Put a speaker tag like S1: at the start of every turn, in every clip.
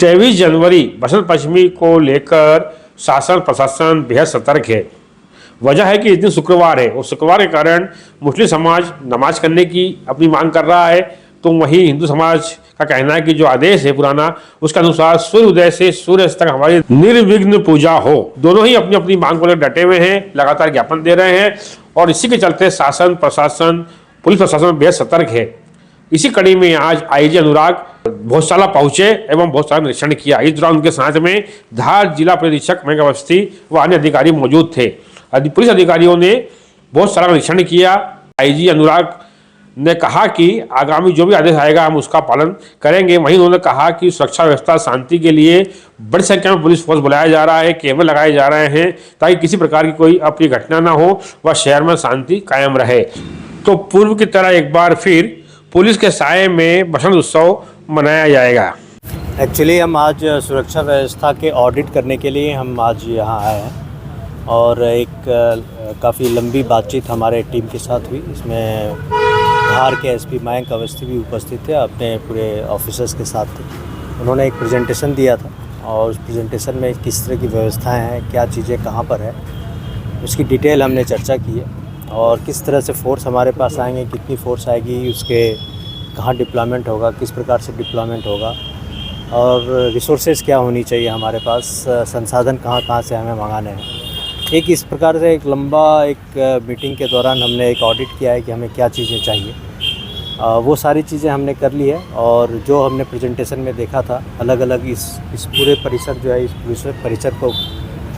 S1: 23 जनवरी बसंत पंचमी को लेकर शासन प्रशासन बेहद सतर्क है। वजह है कि इस दिन शुक्रवार है और शुक्रवार के कारण मुस्लिम समाज नमाज करने की अपनी मांग कर रहा है, तो वहीं हिंदू समाज का कहना है कि जो आदेश है पुराना, उसके अनुसार सूर्य उदय से सूर्य अस्त तक हमारी निर्विघ्न पूजा हो। दोनों ही अपनी अपनी मांग को लेकर डटे हुए हैं, लगातार ज्ञापन दे रहे हैं और इसी के चलते शासन प्रशासन पुलिस प्रशासन बेहद सतर्क है। इसी कड़ी में आज आईजी अनुराग भोजशाला पहुंचे एवं भोजशाला निरीक्षण किया। इस दौरान उनके साथ में धार जिला पुलिस अधीक्षक मयंक अवस्थी व अन्य अधिकारी मौजूद थे। पुलिस अधिकारियों ने भोजशाला का निरीक्षण किया। आईजी अनुराग ने कहा कि आगामी जो भी आदेश आएगा हम उसका पालन करेंगे। वहीं उन्होंने कहा कि सुरक्षा व्यवस्था शांति के लिए बड़ी संख्या में पुलिस फोर्स बुलाया जा रहा है, कैमरे लगाए जा रहे हैं ताकि किसी प्रकार की कोई अप्रिय घटना ना हो व शहर में शांति कायम रहे। तो पूर्व की तरह एक बार फिर पुलिस के साये में बसंत उत्सव मनाया जाएगा।
S2: एक्चुअली हम आज सुरक्षा व्यवस्था के ऑडिट करने के लिए हम आज यहाँ आए हैं और एक काफ़ी लंबी बातचीत हमारे टीम के साथ हुई। इसमें धार के एसपी मयंक अवस्थी भी उपस्थित थे, अपने पूरे ऑफिसर्स के साथ थे। उन्होंने एक प्रेजेंटेशन दिया था और उस प्रेजेंटेशन में किस तरह की व्यवस्थाएं हैं, क्या चीज़ें कहाँ पर है, उसकी डिटेल हमने चर्चा की है और किस तरह से फोर्स हमारे पास आएंगे, कितनी फोर्स आएगी, उसके कहाँ डिप्लॉयमेंट होगा, किस प्रकार से डिप्लॉयमेंट होगा और रिसोर्सेज क्या होनी चाहिए हमारे पास, संसाधन कहाँ कहाँ से हमें मंगाने हैं। एक इस प्रकार से एक लंबा मीटिंग के दौरान हमने एक ऑडिट किया है कि हमें क्या चीज़ें चाहिए। वो सारी चीज़ें हमने कर ली है और जो हमने प्रेजेंटेशन में देखा था अलग अलग इस पूरे परिसर जो है, इस परिसर को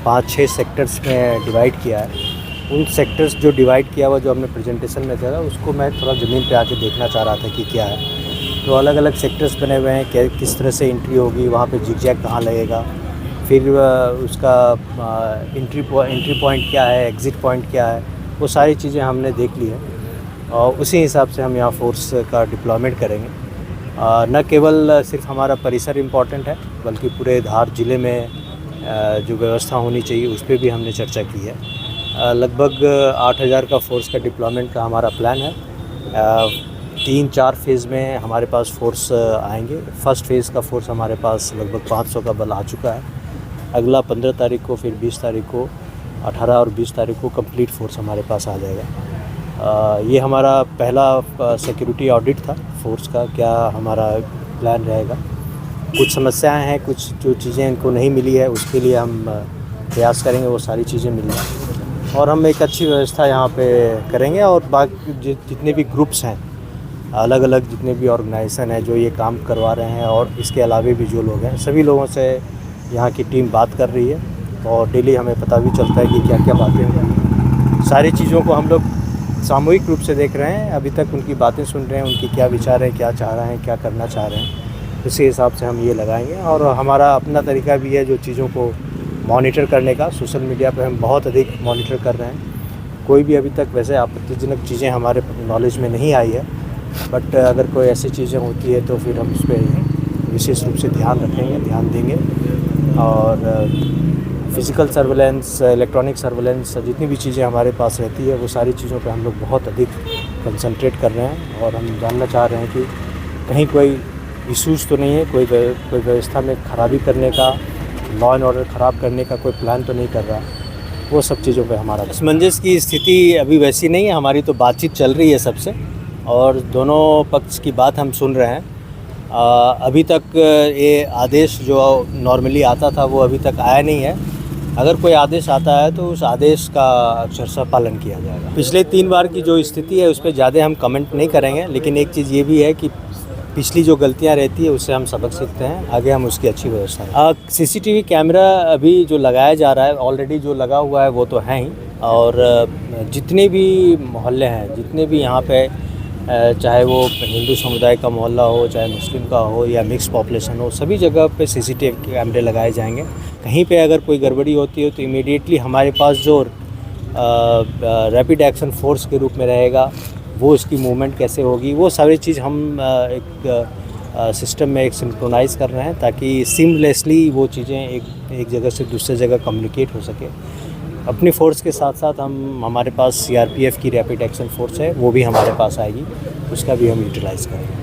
S2: 5-6 सेक्टर्स में डिवाइड किया है। उन सेक्टर्स जो डिवाइड किया हुआ जो हमने प्रेजेंटेशन में देखा उसको मैं थोड़ा ज़मीन पे आके देखना चाह रहा था कि क्या है। तो अलग अलग सेक्टर्स बने हुए हैं, किस तरह से एंट्री होगी, वहाँ पे जिगजैग कहाँ लगेगा, फिर उसका एंट्री पॉइंट क्या है, एग्ज़िट पॉइंट क्या है, वो सारी चीज़ें हमने देख ली है और उसी हिसाब से हम यहाँ फोर्स का डिप्लॉयमेंट करेंगे। न केवल सिर्फ हमारा परिसर इम्पॉर्टेंट है बल्कि पूरे धार ज़िले में जो व्यवस्था होनी चाहिए उस पर भी हमने चर्चा की है। लगभग 8000 का फोर्स का डिप्लॉयमेंट का हमारा प्लान है। 3-4 फेज़ में हमारे पास फोर्स आएंगे। फर्स्ट फेज़ का फोर्स हमारे पास लगभग 500 का बल आ चुका है। अगला 15 तारीख को, फिर 20 तारीख को, 18 और 20 तारीख को कंप्लीट फोर्स हमारे पास आ जाएगा। ये हमारा पहला सिक्योरिटी ऑडिट था फोर्स का, क्या हमारा प्लान रहेगा। कुछ समस्याएं हैं, कुछ जो चीज़ें इनको नहीं मिली है उसके लिए हम प्रयास करेंगे वो सारी चीज़ें मिल जाएँ और हम एक अच्छी व्यवस्था यहाँ पे करेंगे। और बाकी जितने भी ग्रुप्स हैं, अलग अलग जितने भी ऑर्गेनाइजेशन हैं जो ये काम करवा रहे हैं और इसके अलावा भी जो लोग हैं, सभी लोगों से यहाँ की टीम बात कर रही है और डेली हमें पता भी चलता है कि क्या क्या बातें हैं। सारी चीज़ों को हम लोग सामूहिक रूप से देख रहे हैं। अभी तक उनकी बातें सुन रहे हैं, उनकी क्या विचार है, क्या चाह रहे हैं, क्या करना चाह रहे हैं, उसी हिसाब से हम ये लगाएंगे। और हमारा अपना तरीका भी है जो चीज़ों को मॉनिटर करने का। सोशल मीडिया पे हम बहुत अधिक मॉनिटर कर रहे हैं। कोई भी अभी तक वैसे आपत्तिजनक चीज़ें हमारे नॉलेज में नहीं आई है, बट अगर कोई ऐसी चीज़ें होती है तो फिर हम उस पर विशेष रूप से ध्यान रखेंगे, ध्यान देंगे। और फिज़िकल सर्वेलेंस, इलेक्ट्रॉनिक सर्वेलेंस, जितनी भी चीज़ें हमारे पास रहती है वो सारी चीज़ों पे हम लोग बहुत अधिक कंसंट्रेट कर रहे हैं और हम जानना चाह रहे हैं कि कहीं कोई इश्यूज़ तो नहीं है, कोई व्यवस्था में खराबी करने का, लॉ एंड ऑर्डर ख़राब करने का कोई प्लान तो नहीं कर रहा। वो सब चीज़ों पे हमारा असमंजस की स्थिति अभी वैसी नहीं है। हमारी तो बातचीत चल रही है सबसे और दोनों पक्ष की बात हम सुन रहे हैं। अभी तक ये आदेश जो नॉर्मली आता था वो अभी तक आया नहीं है। अगर कोई आदेश आता है तो उस आदेश का अक्षरशः पालन किया जाएगा। पिछले 3 बार की जो स्थिति है उस पर ज़्यादा हम कमेंट नहीं करेंगे, लेकिन एक चीज़ ये भी है कि पिछली जो गलतियां रहती है उससे हम सबक सीखते हैं, आगे हम उसकी अच्छी व्यवस्था। सीसीटीवी कैमरा अभी जो लगाया जा रहा है, ऑलरेडी जो लगा हुआ है वो तो है ही। और जितने भी मोहल्ले हैं, जितने भी यहाँ पे चाहे वो हिंदू समुदाय का मोहल्ला हो, चाहे मुस्लिम का हो या मिक्स पॉपुलेशन हो, सभी जगह पे सीसीटीवी कैमरे लगाए जाएंगे। कहीं पे अगर कोई गड़बड़ी होती है तो इमीडिएटली हमारे पास जो रैपिड एक्शन फोर्स के रूप में रहेगा, वो उसकी मूवमेंट कैसे होगी, वो सारी चीज़ हम एक सिस्टम में एक सिंक्रोनाइज़ कर रहे हैं ताकि सीमलेसली वो चीज़ें एक जगह से दूसरे जगह कम्युनिकेट हो सके। अपनी फ़ोर्स के साथ साथ हमारे पास सीआरपीएफ की रैपिड एक्शन फोर्स है, वो भी हमारे पास आएगी, उसका भी हम यूटिलाइज़ करेंगे।